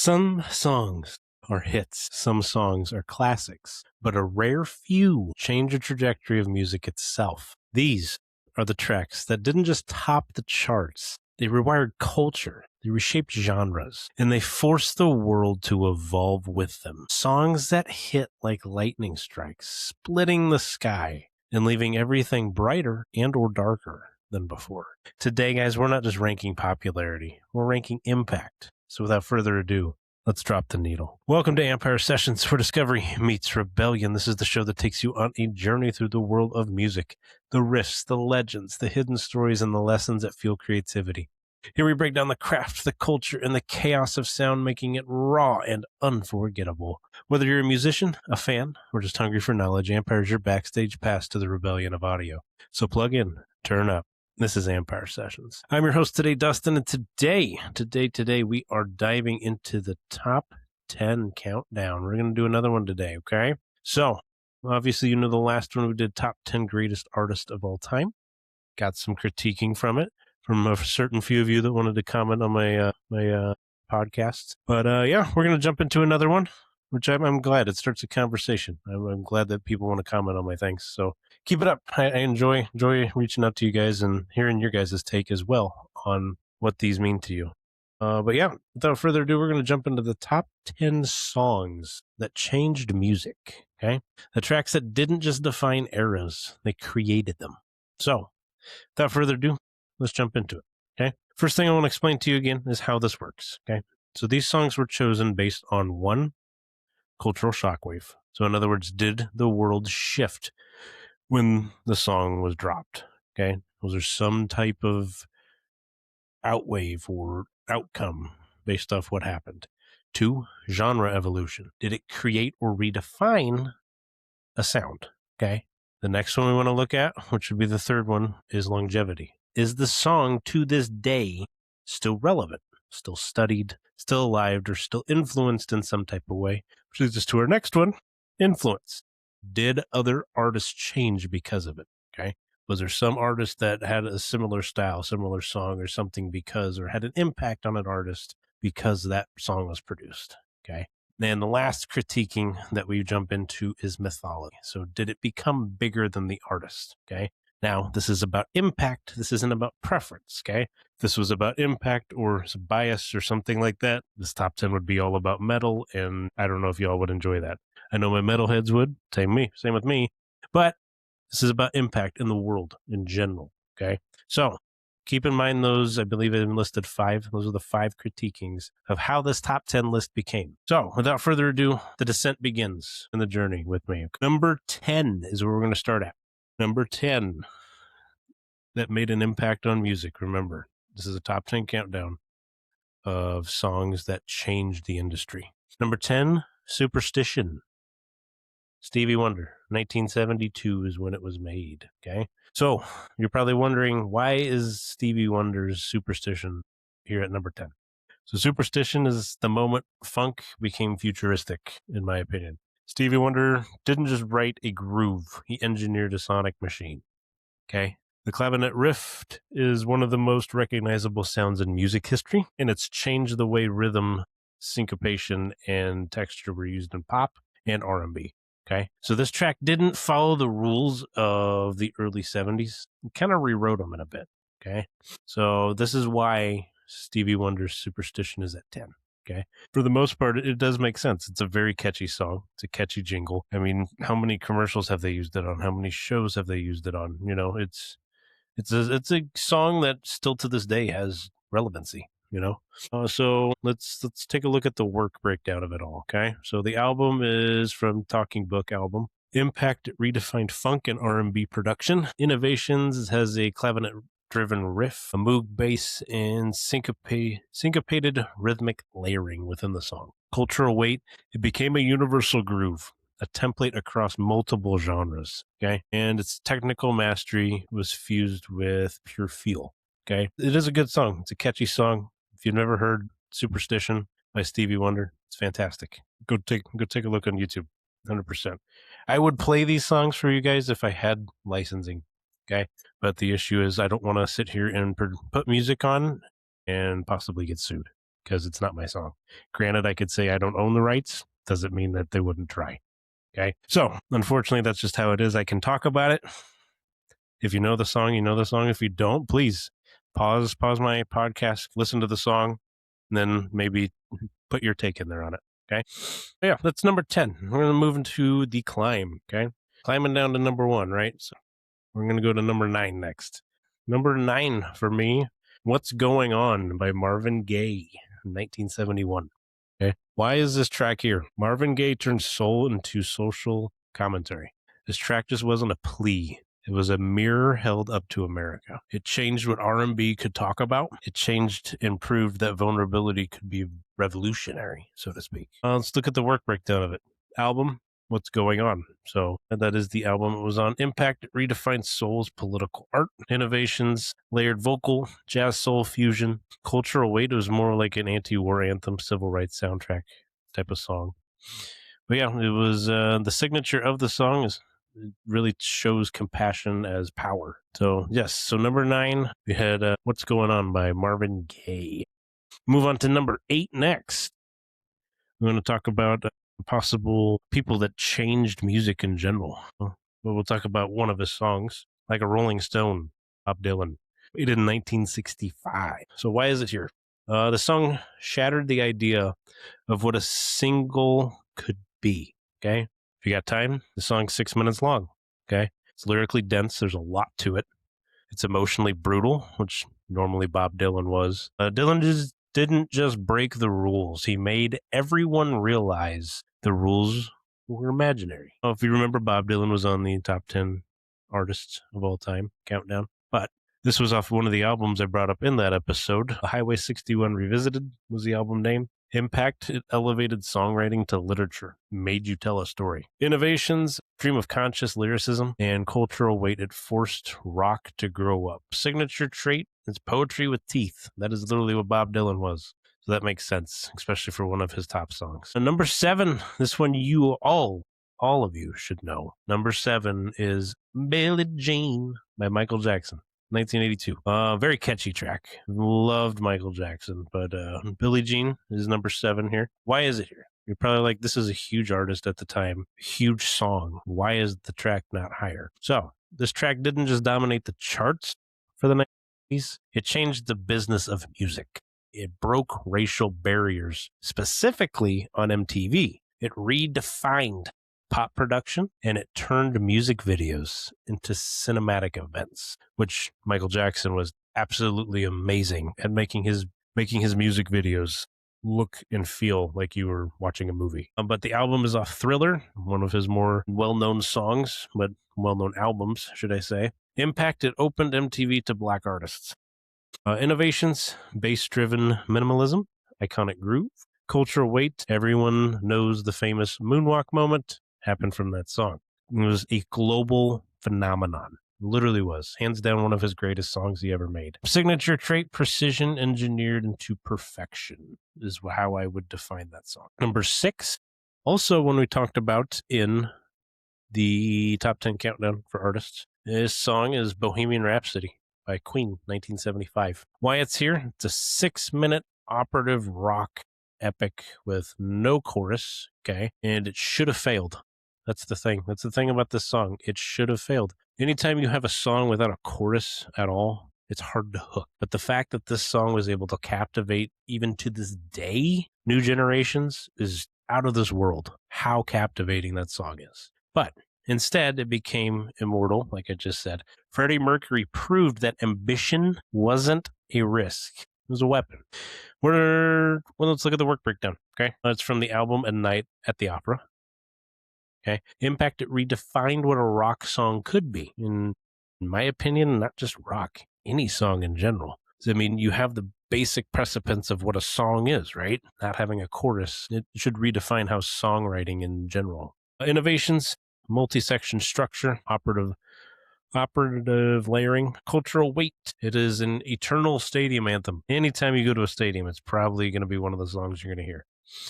Some songs are hits, some songs are classics, but a rare few change the trajectory of music itself. These are the tracks that didn't just top the charts, they rewired culture, they reshaped genres, and they forced the world to evolve with them. Songs that hit like lightning strikes, splitting the sky and leaving everything brighter and or darker than before. Today, guys, we're not just ranking popularity, we're ranking impact. So without further ado, let's drop the needle. Welcome to Ampyre Sessions, where discovery meets rebellion. This is the show that takes you on a journey through the world of music, the riffs, the legends, the hidden stories, and the lessons that fuel creativity. Here we break down the craft, the culture, and the chaos of sound, making it raw and unforgettable. Whether you're a musician, a fan, or just hungry for knowledge, Ampyre is your backstage pass to the rebellion of audio. So plug in, turn up. This is Ampyre Sessions. I'm your host today, Dustin, and today, we are diving into the top 10 countdown. We're going to do another one today, okay? So, obviously, you know the last one we did top 10 greatest artists of all time. Got some critiquing from it, from a certain few of you that wanted to comment on my podcasts. But yeah, we're going to jump into another one, which I'm glad. It starts a conversation. I'm glad that people want to comment on my things. So keep it up. I enjoy reaching out to you guys and hearing your guys' take as well on what these mean to you. But yeah, without further ado, we're going to jump into the top 10 songs that changed music, okay? The tracks that didn't just define eras, they created them. So without further ado, let's jump into it, okay? First thing I want to explain to you again is how this works, okay? So these songs were chosen based on one cultural shockwave. So in other words, did the world shift when the song was dropped? Okay. Was there some type of outwave or outcome based off what happened? 2, genre evolution. Did it create or redefine a sound? Okay. The next one we want to look at, which would be the third one, is longevity. Is the song to this day still relevant, still studied, still alive, or still influenced in some type of way? Which leads us to our next one, influence. Did other artists change because of it? Okay. Was there some artist that had a similar style, similar song or something because, or had an impact on an artist because that song was produced? Okay. And the last critiquing that we jump into is mythology. So did it become bigger than the artist? Okay. Now, this is about impact. This isn't about preference, okay? If this was about impact or bias or something like that, this top 10 would be all about metal, and I don't know if y'all would enjoy that. I know my metalheads would, same with me, but this is about impact in the world in general, okay? So keep in mind those, I believe I listed 5. Those are the 5 critiquings of how this top 10 list became. So without further ado, the descent begins in the journey with me. Number 10 is where we're going to start at. Number 10 that made an impact on music. Remember, this is a top 10 countdown of songs that changed the industry. Number 10, Superstition. Stevie Wonder, 1972 is when it was made, okay? So you're probably wondering, why is Stevie Wonder's Superstition here at number 10? So Superstition is the moment funk became futuristic, in my opinion. Stevie Wonder didn't just write a groove, he engineered a sonic machine, okay? The clavinet riff is one of the most recognizable sounds in music history, and it's changed the way rhythm, syncopation, and texture were used in pop and R&B, okay? So this track didn't follow the rules of the early 70s. It kind of rewrote them in a bit, okay? So this is why Stevie Wonder's Superstition is at 10. Okay. For the most part, it does make sense. It's a very catchy song. It's a catchy jingle. I mean, how many commercials have they used it on? How many shows have they used it on? You know, it's a song that still to this day has relevancy, you know? So let's take a look at the work breakdown of it all, okay? So the album is from Talking Book album. Impact redefined funk and R&B production. Innovations has a clavinet-driven riff, a moog bass, and syncopated rhythmic layering within the song. Cultural weight, it became a universal groove, a template across multiple genres, okay? And its technical mastery was fused with pure feel, okay? It is a good song. It's a catchy song. If you've never heard Superstition by Stevie Wonder, it's fantastic. Go take a look on YouTube, 100%. I would play these songs for you guys if I had licensing, okay? But the issue is I don't want to sit here and put music on and possibly get sued. because it's not my song. Granted, I could say I don't own the rights. Doesn't mean that they wouldn't try. Okay. So unfortunately, that's just how it is. I can talk about it. If you know the song, you know the song. If you don't, please pause my podcast, listen to the song, and then maybe put your take in there on it. Okay. Yeah, that's number 10. We're going to move into The Climb. Okay. Climbing down to number 1, right? So we're going to go to number 9 next. Number 9 for me, What's Going On by Marvin Gaye, 1971. Okay. Why is this track here? Marvin Gaye turned soul into social commentary. This track just wasn't a plea. It was a mirror held up to America. It changed what R&B could talk about. It changed and proved that vulnerability could be revolutionary, so to speak. Let's look at the work breakdown of it. Album, What's Going On? So that is the album it was on. Impact, it redefined soul's political art. Innovations, layered vocal, jazz soul fusion. Cultural weight, it was more like an anti-war anthem, civil rights soundtrack type of song. But yeah, it was the signature of the song is it really shows compassion as power. So yes, so number 9, we had What's Going On by Marvin Gaye. Move on to number 8 next. We're going to talk about possible people that changed music in general. We'll talk about one of his songs, like a Rolling Stone, Bob Dylan, made in 1965. So why is it here? The song shattered the idea of what a single could be. Okay. If you got time, the song's 6 minutes long. Okay. It's lyrically dense. There's a lot to it. It's emotionally brutal, which normally Bob Dylan was. Dylan just didn't just break the rules. He made everyone realize the rules were imaginary. If you remember, Bob Dylan was on the top 10 artists of all time countdown. But this was off one of the albums I brought up in that episode. Highway 61 Revisited was the album name. Impact, it elevated songwriting to literature, made you tell a story. Innovations, stream of conscious lyricism, and cultural weight, it forced rock to grow up. Signature trait, it's poetry with teeth. That is literally what Bob Dylan was. So that makes sense, especially for one of his top songs. And number 7, this one you all of you should know. Number 7 is Billie Jean by Michael Jackson. 1982. Very catchy track. Loved Michael Jackson, but Billie Jean is number 7 here. Why is it here? You're probably like, this is a huge artist at the time, huge song. Why is the track not higher? So this track didn't just dominate the charts for the 90s. It changed the business of music. It broke racial barriers, specifically on MTV. It redefined pop production, and it turned music videos into cinematic events, which Michael Jackson was absolutely amazing at making his music videos look and feel like you were watching a movie. But the album is off Thriller, one of his more well-known songs, but well-known albums, should I say. Impact, it opened MTV to black artists. Innovations, bass-driven minimalism, iconic groove. Cultural weight, everyone knows the famous moonwalk moment, happened from that song. It was a global phenomenon. Literally was. Hands down one of his greatest songs he ever made. Signature trait, precision engineered into perfection is how I would define that song. Number 6, also when we talked about in the top 10 countdown for artists, this song is Bohemian Rhapsody by Queen, 1975. Why it's here? It's a 6-minute operative rock epic with no chorus, okay? And it should have failed. That's the thing. That's the thing about this song. It should have failed. Anytime you have a song without a chorus at all, it's hard to hook. But the fact that this song was able to captivate, even to this day, new generations is out of this world. How captivating that song is. But instead, it became immortal, like I just said. Freddie Mercury proved that ambition wasn't a risk. It was a weapon. Let's look at the work breakdown, okay? It's from the album A Night at the Opera. Okay. Impact, it redefined what a rock song could be. In my opinion, not just rock, any song in general. I mean, you have the basic precedents of what a song is, right? Not having a chorus. It should redefine how songwriting in general. Innovations, multi-section structure, operative layering, cultural weight. It is an eternal stadium anthem. Anytime you go to a stadium, it's probably going to be one of the songs you're going to hear.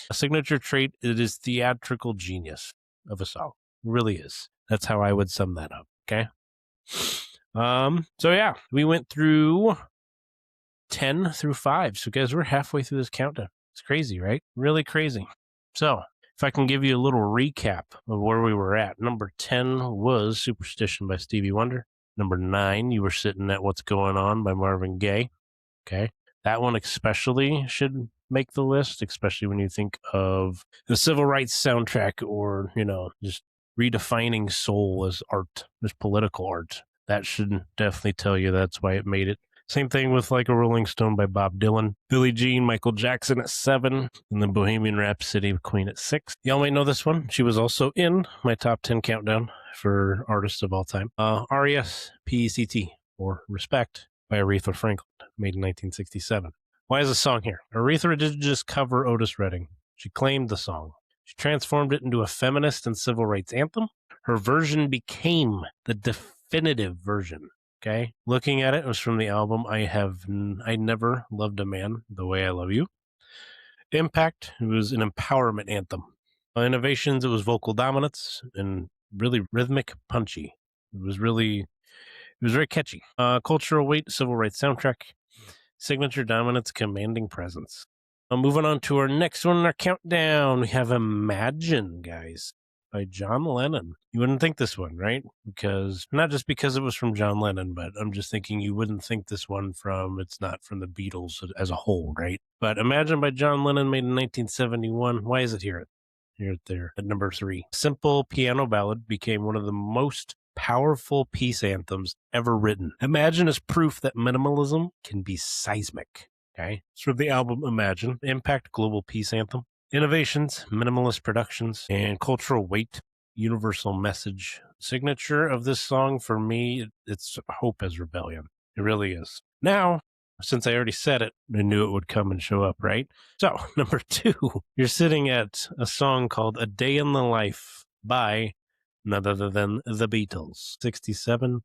A signature trait, it is theatrical genius of a song. It really is. That's how I would sum that up. Okay. So yeah, we went through 10 through 5. So, guys, we're halfway through this countdown. It's crazy, right? Really crazy. So, if I can give you a little recap of where we were at. Number 10 was Superstition by Stevie Wonder. Number 9, you were sitting at What's Going On by Marvin Gaye. Okay. That one especially should make the list, especially when you think of the civil rights soundtrack or, just redefining soul as art, as political art. That should definitely tell you that's why it made it. Same thing with like a Rolling Stone by Bob Dylan, Billie Jean, Michael Jackson at 7, and then Bohemian Rhapsody of Queen at 6. Y'all might know this one. She was also in my top 10 countdown for artists of all time. R.E.S.P.E.C.T. or Respect by Aretha Franklin, made in 1967. Why is the song here? Aretha didn't just cover Otis Redding. She claimed the song. She transformed it into a feminist and civil rights anthem. Her version became the definitive version. Okay, looking at it, it was from the album I Never Loved a Man the Way I Love You. Impact, it was an empowerment anthem. Innovations, it was vocal dominance and really rhythmic, punchy. It was very catchy. Cultural weight, civil rights soundtrack. Signature dominance, commanding presence. Moving on to our next one in our countdown, we have Imagine, guys, by John Lennon. You wouldn't think this one, right? Not just because it was from John Lennon, but I'm just thinking you wouldn't think this one it's not from the Beatles as a whole, right? But Imagine by John Lennon, made in 1971. Why is it here? There at number 3. Simple piano ballad became one of the most powerful peace anthems ever written. Imagine is proof that minimalism can be seismic. Okay, it's from the album Imagine, Impact Global Peace Anthem. Innovations, minimalist productions, and cultural weight, universal message. Signature of this song for me, it's Hope as Rebellion. It really is. Now, since I already said it, I knew it would come and show up, right? So, number 2, you're sitting at a song called A Day in the Life by none other than the Beatles. 67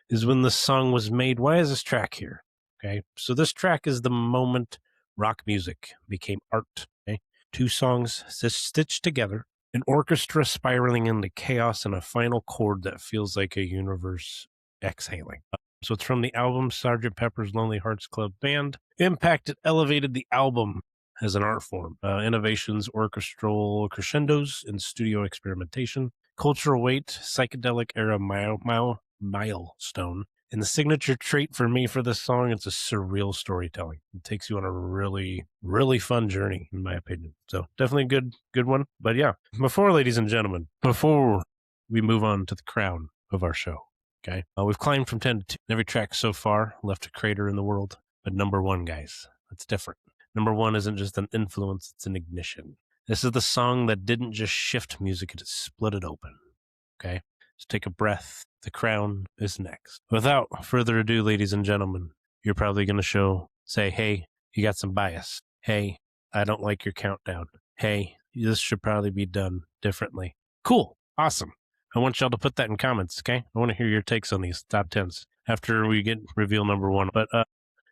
is when the song was made. Why is this track here? Okay, so this track is the moment rock music became art. Okay, 2 songs stitched together, an orchestra spiraling into chaos, and a final chord that feels like a universe exhaling. So it's from the album Sgt. Pepper's Lonely Hearts Club Band. Impact, it elevated the album as an art form. Innovations, orchestral crescendos, and studio experimentation. Cultural weight, psychedelic era milestone. And the signature trait for me for this song, it's a surreal storytelling. It takes you on a really, really fun journey, in my opinion. So definitely a good one. But yeah, ladies and gentlemen, before we move on to the crown of our show, okay, we've climbed from 10 to 2. Every track so far left a crater in the world. But number 1, guys, it's different. Number 1 isn't just an influence, it's an ignition. This is the song that didn't just shift music, it split it open. Okay? So take a breath. The crown is next. Without further ado, ladies and gentlemen, you're probably going to say, hey, you got some bias. Hey, I don't like your countdown. Hey, this should probably be done differently. Cool. Awesome. I want y'all to put that in comments, okay? I want to hear your takes on these top 10s after we get reveal number 1. But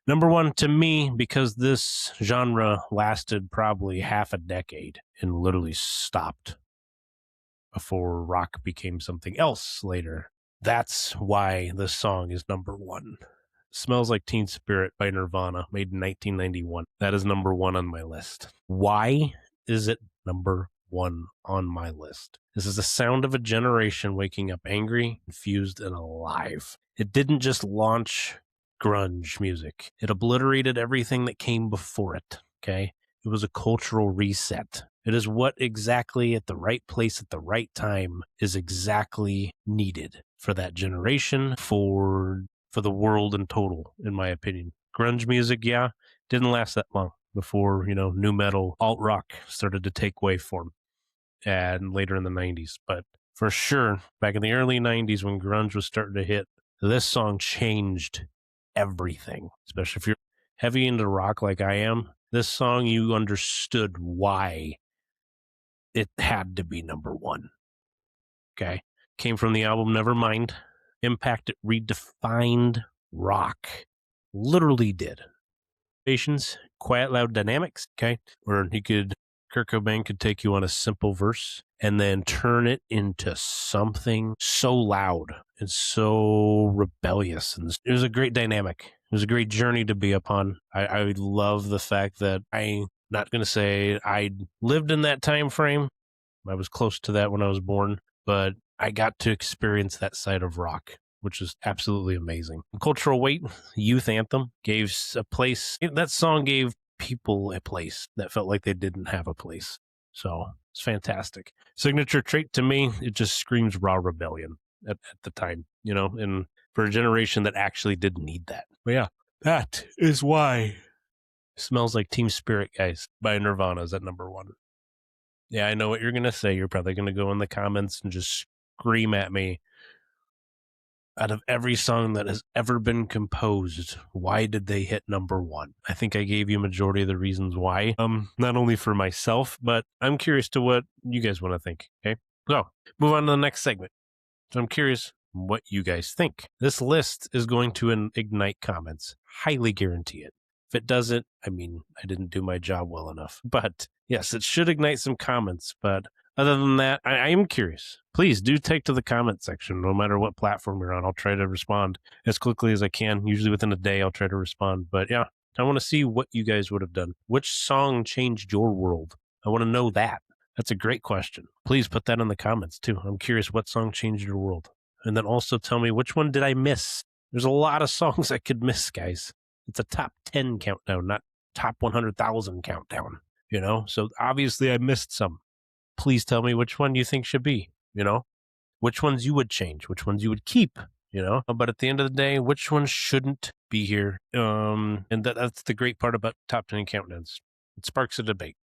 number 1 to me, because this genre lasted probably half a decade and literally stopped before rock became something else later. That's why this song is number 1. Smells Like Teen Spirit by Nirvana, made in 1991. That is number 1 on my list. Why is it number 1 on my list? This is the sound of a generation waking up angry, confused, and alive. It didn't just launch grunge music. It obliterated everything that came before it, okay? It was a cultural reset. It is what exactly at the right place at the right time is exactly needed for that generation, for the world in total, in my opinion. Grunge music, yeah, didn't last that long before, nu metal, alt rock started to take waveform, and later in the 90s. But for sure, back in the early 90s when grunge was starting to hit, this song changed everything, especially if you're heavy into rock like I am. This song, you understood why it had to be number 1. Okay. Came from the album Nevermind. Impact, it redefined rock. Literally did. Patience, quiet, loud dynamics. Okay. Where Kurt Cobain could take you on a simple verse and then turn it into something so loud and so rebellious. And it was a great dynamic It was a great journey to be upon. I love the fact that I'm not going to say I lived in that time frame. I was close to that when I was born, but I got to experience that side of rock, which is absolutely amazing. Cultural Weight, Youth Anthem, gave a place. That song gave people a place that felt like they didn't have a place. So it's fantastic. Signature trait to me, it just screams raw rebellion at the time, and for a generation that actually did need that. But yeah, that is why Smells Like Teen Spirit, guys, by Nirvana is at number 1. Yeah, I know what you're going to say. You're probably going to go in the comments and just scream at me. Out of every song that has ever been composed, why did they hit number 1? I think I gave you a majority of the reasons why. Not only for myself, but I'm curious to what you guys want to think. Okay, so move on to the next segment. So I'm curious what you guys think. This list is going to ignite comments. Highly guarantee it. If it doesn't, I didn't do my job well enough. But yes, it should ignite some comments. But other than that, I am curious. Please do take to the comment section, no matter what platform you're on. I'll try to respond as quickly as I can. Usually within a day, I'll try to respond. But yeah, I want to see what you guys would have done. Which song changed your world? I want to know that. That's a great question. Please put that in the comments too. I'm curious what song changed your world. And then also tell me which one did I miss? There's a lot of songs I could miss, guys. It's a top 10 countdown, not top 100,000 countdown, So obviously I missed some. Please tell me which one you think should be, which ones you would change, which ones you would keep, But at the end of the day, which ones shouldn't be here? And that's the great part about top 10 countdowns. It sparks a debate,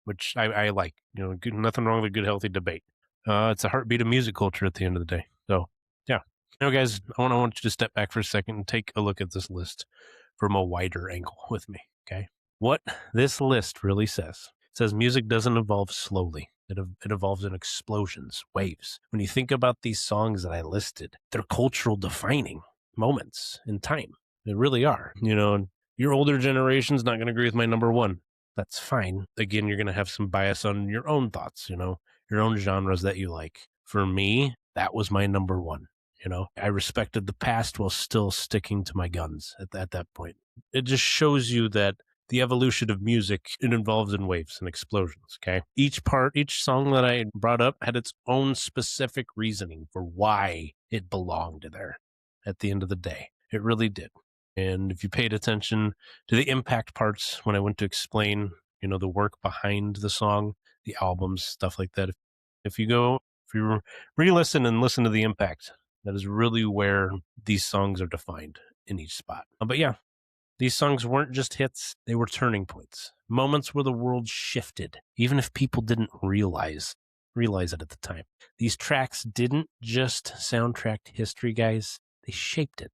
which I like. Nothing wrong with a good, healthy debate. It's a heartbeat of music culture at the end of the day. So, yeah. Guys, I want you to step back for a second and take a look at this list from a wider angle with me, okay? What this list really says, it says music doesn't evolve slowly. It evolves in explosions, waves. When you think about these songs that I listed, they're cultural defining moments in time. They really are. Your older generation's not going to agree with my number 1. That's fine. Again, you're going to have some bias on your own thoughts, your own genres that you like. For me, that was my number 1. I respected the past while still sticking to my guns at that point. It just shows you that the evolution of music, it involves in waves and explosions, okay? Each song that I brought up had its own specific reasoning for why it belonged there at the end of the day. It really did. And if you paid attention to the impact parts when I went to explain, the work behind the song, the albums, stuff like that, if you re-listen and listen to the impact, that is really where these songs are defined in each spot. But yeah, these songs weren't just hits, they were turning points. Moments where the world shifted, even if people didn't realize it at the time. These tracks didn't just soundtrack history, guys. They shaped it.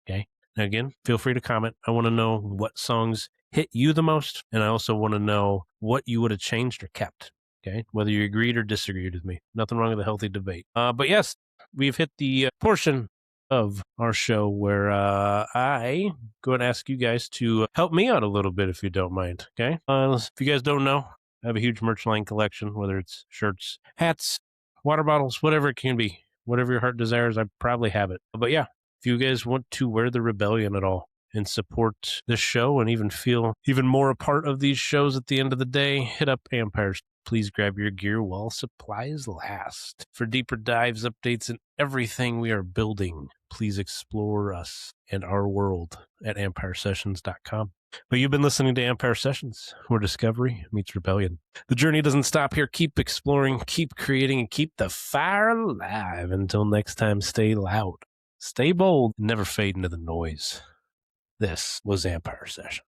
Okay? Now again, feel free to comment. I want to know what songs hit you the most, and I also want to know what you would have changed or kept. Okay? Whether you agreed or disagreed with me. Nothing wrong with a healthy debate. But yes, we've hit the portion of our show where I go and ask you guys to help me out a little bit if you don't mind, okay? If you guys don't know, I have a huge merch line collection, whether it's shirts, hats, water bottles, whatever it can be. Whatever your heart desires, I probably have it. But yeah, if you guys want to wear the rebellion at all and support this show and even feel even more a part of these shows at the end of the day, hit up Ampyre. Please grab your gear while supplies last. For deeper dives, updates, and everything we are building, please explore us and our world at ampyresessions.com. But you've been listening to Ampyre Sessions, where discovery meets rebellion. The journey doesn't stop here. Keep exploring, keep creating, and keep the fire alive. Until next time, stay loud, stay bold, and never fade into the noise. This was Ampyre Sessions.